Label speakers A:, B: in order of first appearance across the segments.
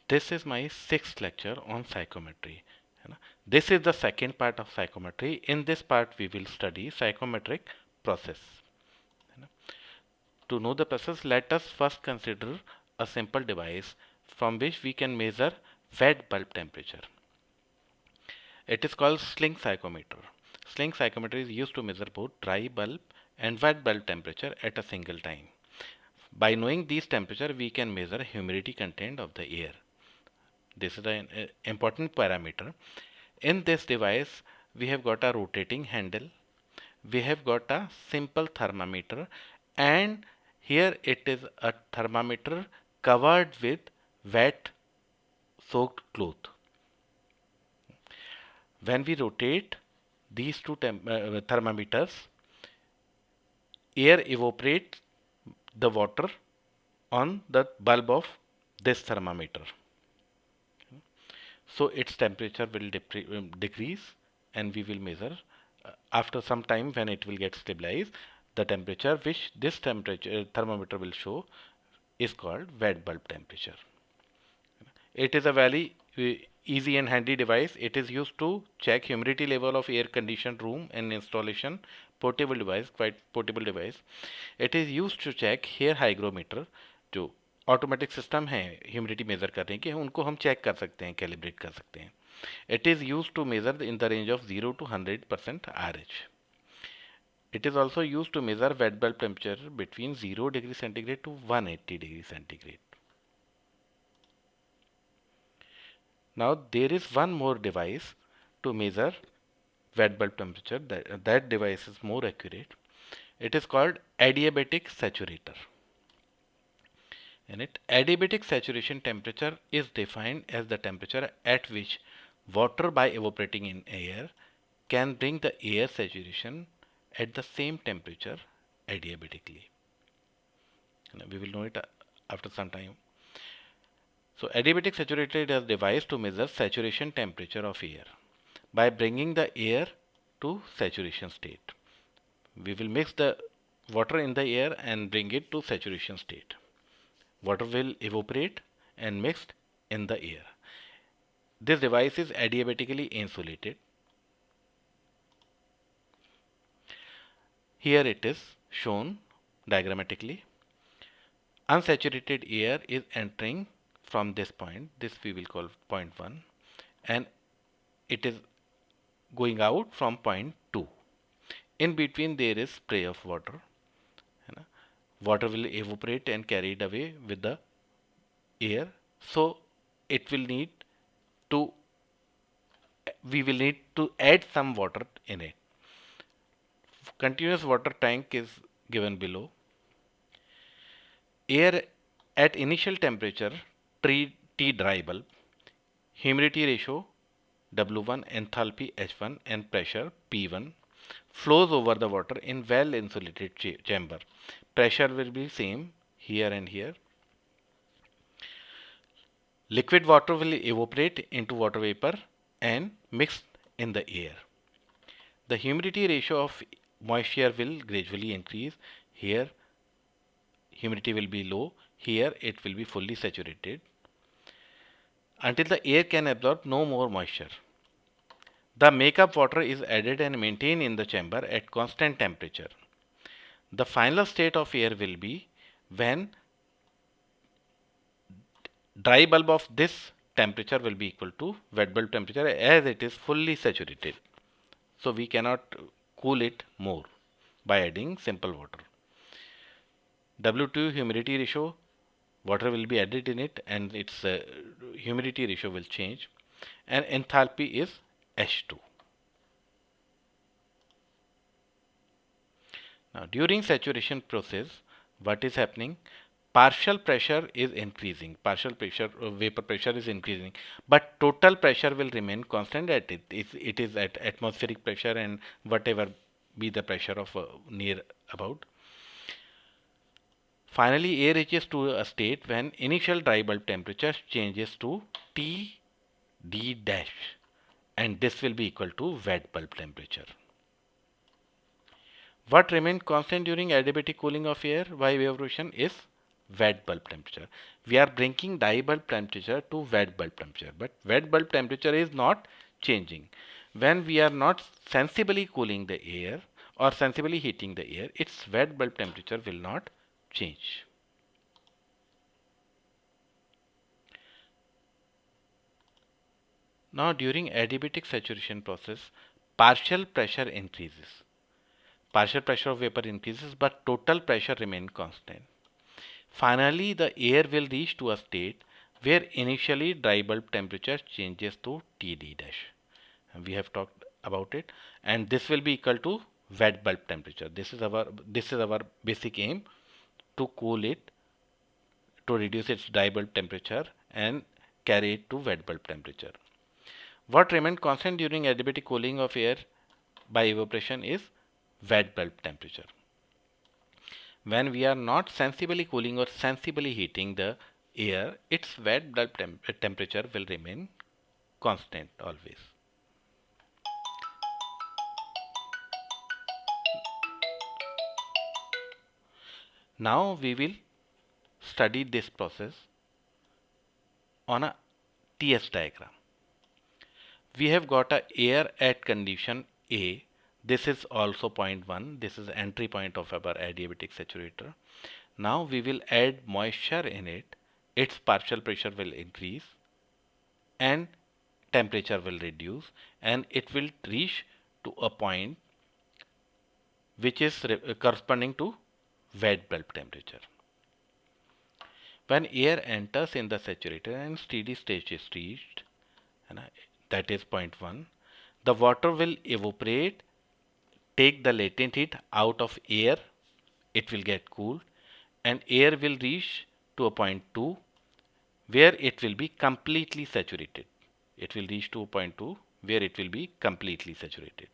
A: This is my sixth lecture on psychometry. है ना? This is the second part of psychometry. In this part, we will study psychometric process. है ना? To know the process, let us first consider a simple device from which we can measure wet bulb temperature. It is called sling psychometer. Sling psychometer is used to measure both dry bulb and wet bulb temperature at a single time. By knowing these temperature, we can measure humidity content of the air. This is an important parameter. In this device, we have got a rotating handle, we have got a simple thermometer, and here it is a thermometer covered with wet soaked cloth. When we rotate these two thermometers, air evaporates the water on the bulb of this thermometer. So its temperature will decrease, and we will measure after some time. When it will get stabilized, the temperature which this temperature thermometer will show is called wet bulb temperature. It is a very easy and handy device. It is used to check humidity level of air conditioned room and installation. Portable device, quite portable device. It is used to check hair hygrometer, जो automatic system है humidity measure करने के, उनको हम check कर सकते हैं, calibrate कर सकते हैं. It is used to measure in the range of 0 to 100% RH. It is also used to measure wet bulb temperature between 0 degree centigrade to 180 degree centigrade. Now there is one more device to measure wet bulb temperature. That device is more accurate. It is called adiabatic saturator. In it, adiabatic saturation temperature is defined as the temperature at which water, by evaporating in air, can bring the air saturation at the same temperature adiabatically. We will know it after some time. So adiabatic saturator is a device to measure saturation temperature of air by bringing the air to saturation state. We will mix the water in the air and bring it to saturation state. Water will evaporate and mixed in the air. This device is adiabatically insulated. Here it is shown diagrammatically. Unsaturated air is entering from this point. This we will call point 1, and it is going out from point 2. In between there is spray of water. Water will evaporate and carried away with the air. So it will need to we will need to add some water in it. Continuous water tank is given below. Air at initial temperature T dry bulb, humidity ratio W1, enthalpy H1, and pressure P1 flows over the water in well insulated chamber. Pressure will be same here and here. Liquid water will evaporate into water vapor and mix in the air. The humidity ratio of moisture will gradually increase. Here humidity will be low, here it will be fully saturated until the air can absorb no more moisture. The makeup water is added and maintained in the chamber at constant temperature. The final state of air will be when dry bulb of this temperature will be equal to wet bulb temperature, as it is fully saturated. So we cannot cool it more by adding simple water. W2 humidity ratio, water will be added in it and its humidity ratio will change, and enthalpy is H2. Now during saturation process, what is happening? Partial pressure is increasing, vapor pressure is increasing, but total pressure will remain constant at it. It is at atmospheric pressure and whatever be the pressure of near about. Finally, air reaches to a state when initial dry bulb temperature changes to T d dash, and this will be equal to wet bulb temperature. What remained constant during adiabatic cooling of air by evaporation is wet bulb temperature. We are bringing dye bulb temperature to wet bulb temperature, but wet bulb temperature is not changing. When we are not sensibly cooling the air or sensibly heating the air, its wet bulb temperature will not change. Now during adiabatic saturation process, partial pressure increases. Partial pressure of vapor increases, but total pressure remains constant. Finally, the air will reach to a state where initially dry bulb temperature changes to Td dash. We have talked about it, and this will be equal to wet bulb temperature. This is our basic aim, to cool it, to reduce its dry bulb temperature and carry it to wet bulb temperature. What remained constant during adiabatic cooling of air by evaporation is wet bulb temperature. When we are not sensibly cooling or sensibly heating the air, its wet bulb temperature will remain constant always. Now we will study this process on a TS diagram. We have got a air at condition A. This is also point 1. This is entry point of our adiabatic saturator. Now we will add moisture in it. Its partial pressure will increase and temperature will reduce, and it will reach to a point which is corresponding to wet bulb temperature. When air enters in the saturator and steady state is reached, that is point 1, the water will evaporate, take the latent heat out of air, it will get cooled, and air will reach to a point 2 where it will be completely saturated. It will reach to a point 2 where it will be completely saturated.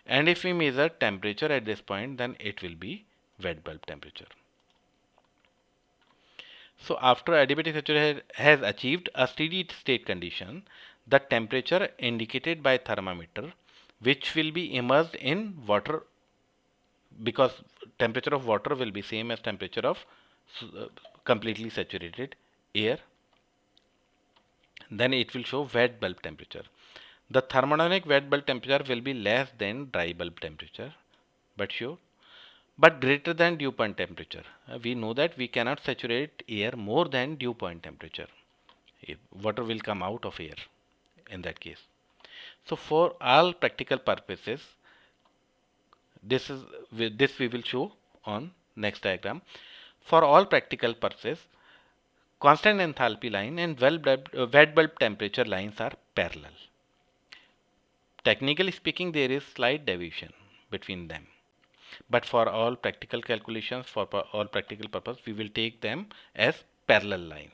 A: And if we measure temperature at this point, then it will be wet bulb temperature. So after adiabatic saturator has achieved a steady state condition, the temperature indicated by thermometer, which will be immersed in water, because temperature of water will be same as temperature of completely saturated air, then it will show wet bulb temperature. The thermodynamic wet bulb temperature will be less than dry bulb temperature, but greater than dew point temperature. We know that we cannot saturate air more than dew point temperature. Water will come out of air in that case. So for all practical purposes, this we will show on next diagram. For all practical purposes, constant enthalpy line and wet bulb temperature lines are parallel. Technically speaking, there is slight deviation between them, but for all practical calculations, for all practical purpose, we will take them as parallel lines.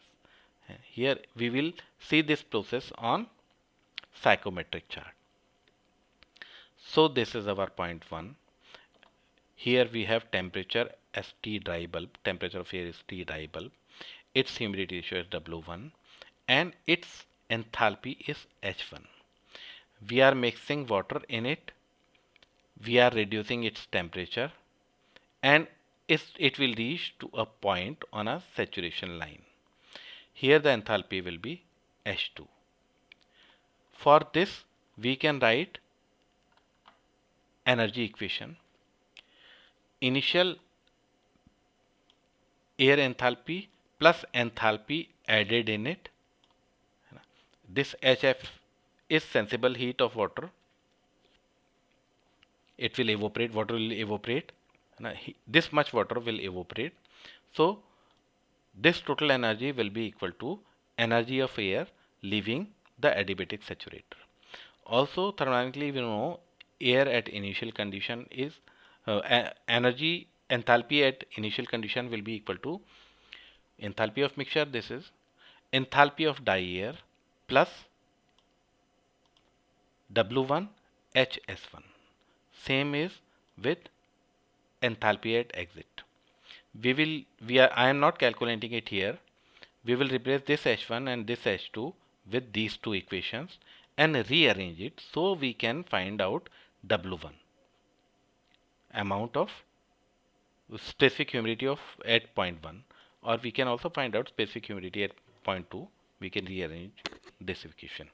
A: Here we will see this process on psychometric chart. So this is our point 1. Here we have temperature as T dry bulb, temperature of air is T dry bulb, its humidity ratio is W1, and its enthalpy is H1. We are mixing water in it, we are reducing its temperature, and it will reach to a point on a saturation line. Here the enthalpy will be H2. For this we can write energy equation. Initial air enthalpy plus enthalpy added in it. This HF is sensible heat of water. It will evaporate, water will evaporate. This much water will evaporate. So this total energy will be equal to energy of air leaving the adiabatic saturator. Also thermodynamically we know air at initial condition is energy enthalpy at initial condition will be equal to enthalpy of mixture, this is enthalpy of dye air plus W1 HS1. Same is with enthalpy at exit. I am not calculating it here. We will replace this H1 and this H2 with these two equations and rearrange it so we can find out W1, amount of specific humidity of at point 1. or we can also find out specific humidity at point 2. We can rearrange this equation.